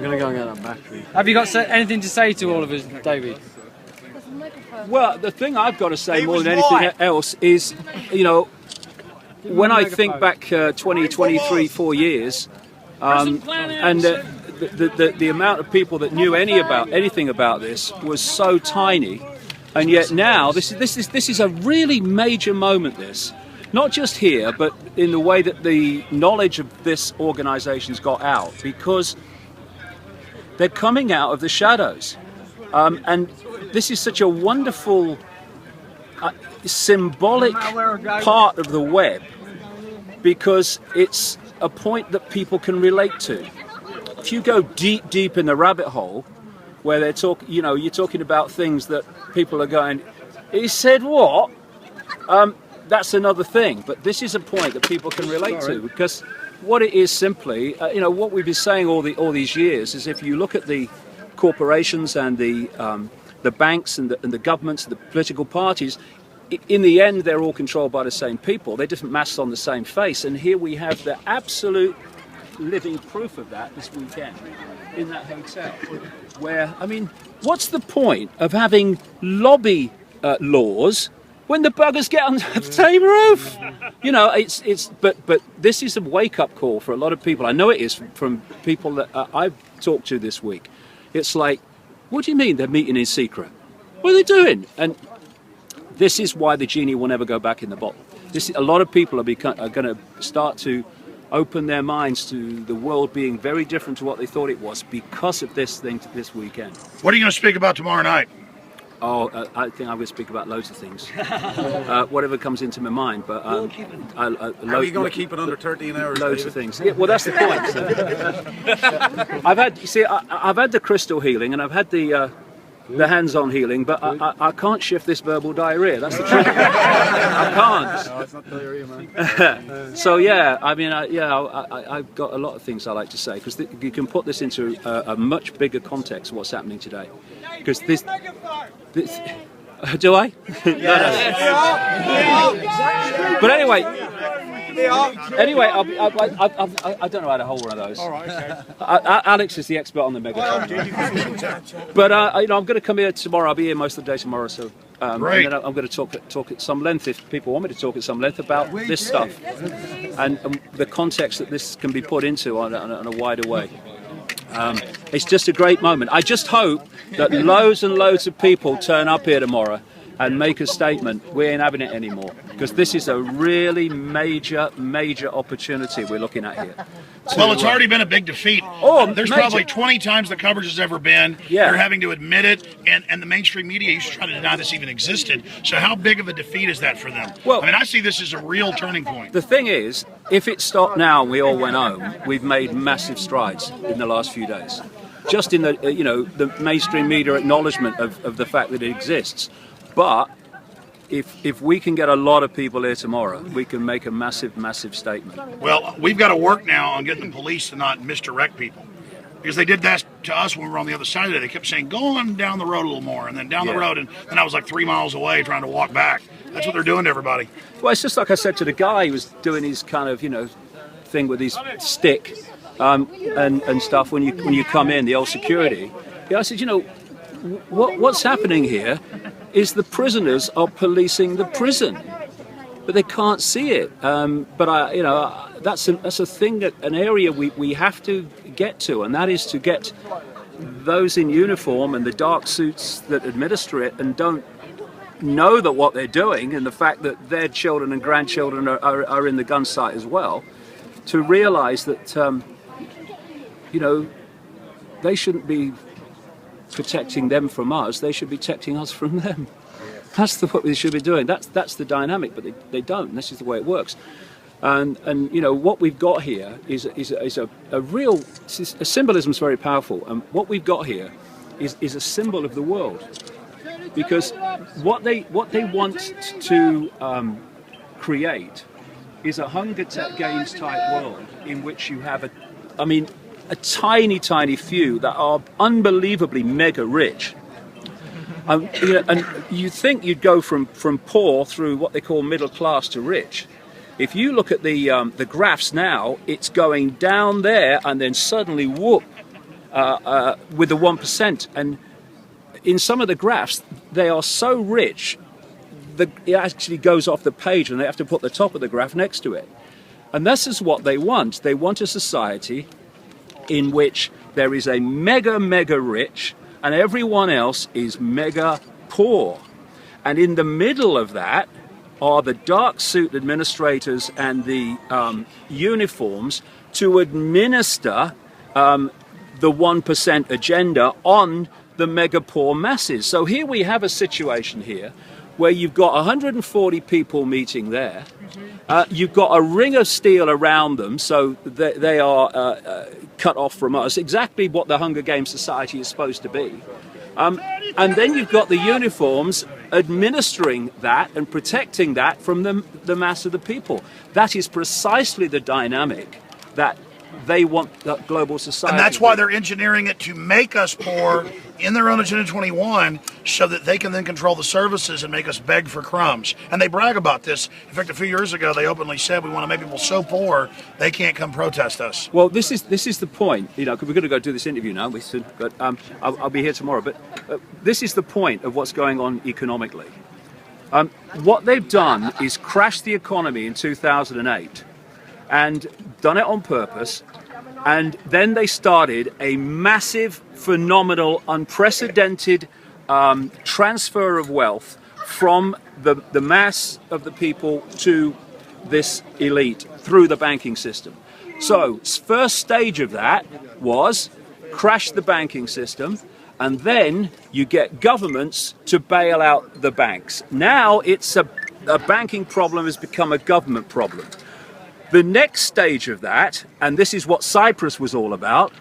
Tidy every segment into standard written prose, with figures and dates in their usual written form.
I'm going to go and get that battery. Have you got anything to say to all of us, David? Well, the thing I've got to say more than anything else is, you know, when I think back 20, 23, 4 years, and the amount of people that knew anything about this was so tiny, and yet now this is a really major moment. This, not just here, but in the way that the knowledge of this organisation's got out, because they're coming out of the shadows, and this is such a wonderful, symbolic part of the web, because it's a point that people can relate to. If you go deep in the rabbit hole, where they're you're talking about things that people are going, he said what? That's another thing. But this is a point that people can relate to, because what it is simply, what we've been saying all these years is, if you look at the corporations and the banks and the governments and the political parties, in the end they're all controlled by the same people. They're different masks on the same face, and here we have the absolute living proof of that this weekend in that hotel, where, I mean, what's the point of having lobby laws when the buggers get on the same roof? You know, but this is a wake-up call for a lot of people. I know it is from people that I've talked to this week. It's like, what do you mean they're meeting in secret? What are they doing? And this is why the genie will never go back in the bottle. A lot of people are going to start to open their minds to the world being very different to what they thought it was because of this thing this weekend. What are you going to speak about tomorrow night? Oh, I think I'm going to speak about loads of things, whatever comes into my mind. But how are you going to keep it under 13 hours? Loads of things. Yeah, well, that's the point. So. I've had the crystal healing, and I've had the hands-on healing, but I can't shift this verbal diarrhea. That's the truth. I can't. No, it's not diarrhea, man. So yeah, I mean, I've got a lot of things I like to say, because you can put this into a much bigger context of what's happening today. Because this do I? No. But anyway, I don't know how to hold one of those. All right, okay. Alex is the expert on the megaphone. But I'm going to come here tomorrow. I'll be here most of the day tomorrow, so and then I'm going to talk at some length, if people want me to talk at some length, about this stuff and the context that this can be put into on a wider way. It's just a great moment. I just hope that loads and loads of people turn up here tomorrow and make a statement. We ain't having it anymore, because this is a really major opportunity we're looking at here. Well, it's already been a big defeat. There's probably 20 times the coverage has ever been. Yeah. They're having to admit it, and the mainstream media used to try to deny this even existed. So how big of a defeat is that for them? Well, I mean, I see this as a real turning point. The thing is, if it stopped now and we all went home, we've made massive strides in the last few days. Just in the the mainstream media acknowledgement of the fact that it exists. But if we can get a lot of people here tomorrow, we can make a massive statement. Well, we've got to work now on getting the police to not misdirect people. Because they did that to us when we were on the other side of it. They kept saying, go on down the road a little more, and then down the road, and then I was like 3 miles away trying to walk back. That's what they're doing to everybody. Well, it's just like I said to the guy who was doing his kind of, thing with his stick and stuff when you come in, the old security. Yeah, I said, what's happening here is the prisoners are policing the prison, but they can't see it. But that's a thing, an area we have to get to, and that is to get those in uniform and the dark suits that administer it and don't know that what they're doing, and the fact that their children and grandchildren are in the gun sight as well, to realise that they shouldn't be protecting them from us, they should be protecting us from them. That's what they should be doing. That's the dynamic, but they don't. This is the way it works. And what we've got here is a real symbolism is very powerful. And what we've got here is a symbol of the world, because what they want to create is a Hunger Games type world in which you have a tiny few that are unbelievably mega rich. And you think you'd go from poor through what they call middle class to rich. If you look at the graphs now, it's going down there and then suddenly whoop, with the 1%. And in some of the graphs, they are so rich that it actually goes off the page and they have to put the top of the graph next to it. And this is what they want. They want a society in which there is a mega rich and everyone else is mega poor. And in the middle of that are the dark suit administrators and the uniforms to administer the 1% agenda on the mega poor masses. So here we have a situation here where you've got 140 people meeting there. You've got a ring of steel around them, so they are cut off from us, exactly what the Hunger Games society is supposed to be. And then you've got the uniforms administering that and protecting that from the mass of the people. That is precisely the dynamic that they want the global society. And that's why they're engineering it to make us poor in their own Agenda 21 so that they can then control the services and make us beg for crumbs. And they brag about this. In fact, a few years ago, they openly said, we want to make people so poor they can't come protest us. Well, this is the point, you know, because we're going to go do this interview now, but I'll be here tomorrow. But this is the point of what's going on economically. What they've done is crash the economy in 2008 and done it on purpose. And then they started a massive, phenomenal, unprecedented transfer of wealth from the mass of the people to this elite through the banking system. So, first stage of that was crash the banking system, and then you get governments to bail out the banks. Now it's a banking problem has become a government problem. The next stage of that, and this is what Cyprus was all about,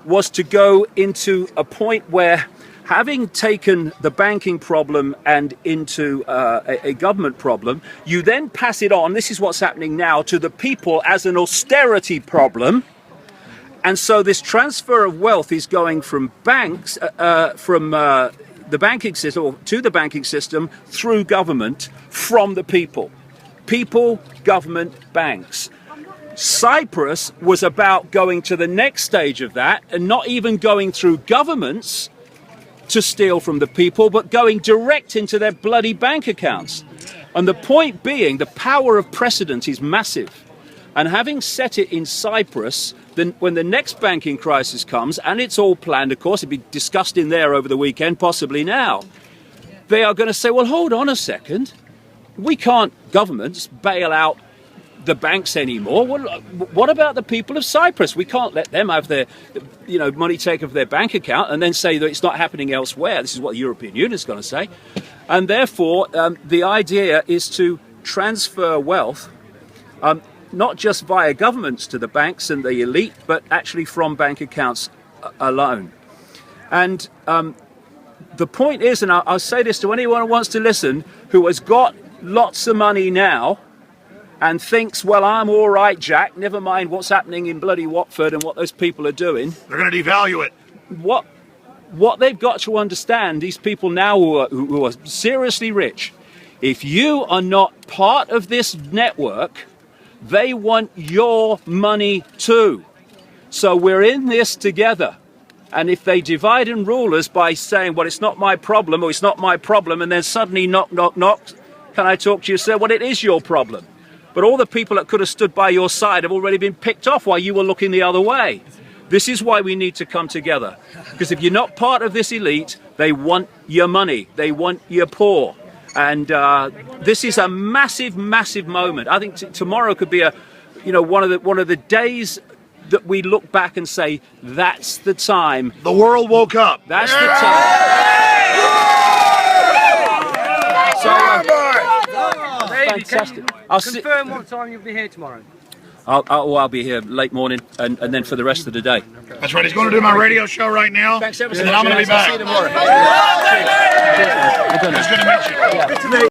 was to go into a point where, having taken the banking problem and into a government problem, you then pass it on, this is what's happening now, to the people as an austerity problem. And so this transfer of wealth is going from banks, from the banking system, or to the banking system, through government, from the people. People, government, banks. Cyprus was about going to the next stage of that and not even going through governments to steal from the people, but going direct into their bloody bank accounts. And the point being, the power of precedent is massive. And having set it in Cyprus, then when the next banking crisis comes, and it's all planned, of course, it'll be discussed in there over the weekend, possibly now, they are going to say, well, hold on a second. We can't, governments, bail out the banks anymore. What about the people of Cyprus? We can't let them have their, money taken off their bank account and then say that it's not happening elsewhere. This is what the European Union is going to say. And therefore, the idea is to transfer wealth, not just via governments to the banks and the elite, but actually from bank accounts alone. And the point is, and I'll say this to anyone who wants to listen, who has got lots of money now and thinks, well, I'm all right, Jack, never mind what's happening in bloody Watford and what those people are doing. They're going to devalue it. What they've got to understand, these people now who are seriously rich, if you are not part of this network, they want your money too. So we're in this together. And if they divide and rule us by saying, well, it's not my problem, or it's not my problem, and then suddenly knock, knock, knock, can I talk to you, sir? Well, it is your problem. But all the people that could have stood by your side have already been picked off while you were looking the other way. This is why we need to come together. Because if you're not part of this elite, they want your money. They want your poor. And this is a massive, massive moment. I think tomorrow could be one of the days that we look back and say, that's the time. The world woke up. That's the time. So, fantastic. Confirm what time you'll be here tomorrow. I'll be here late morning and then for the rest of the day. That's right. He's going to do my radio show right now. Thanks ever so and much. then I'm going to be back. I'll see you tomorrow. It's good to meet you. Yeah.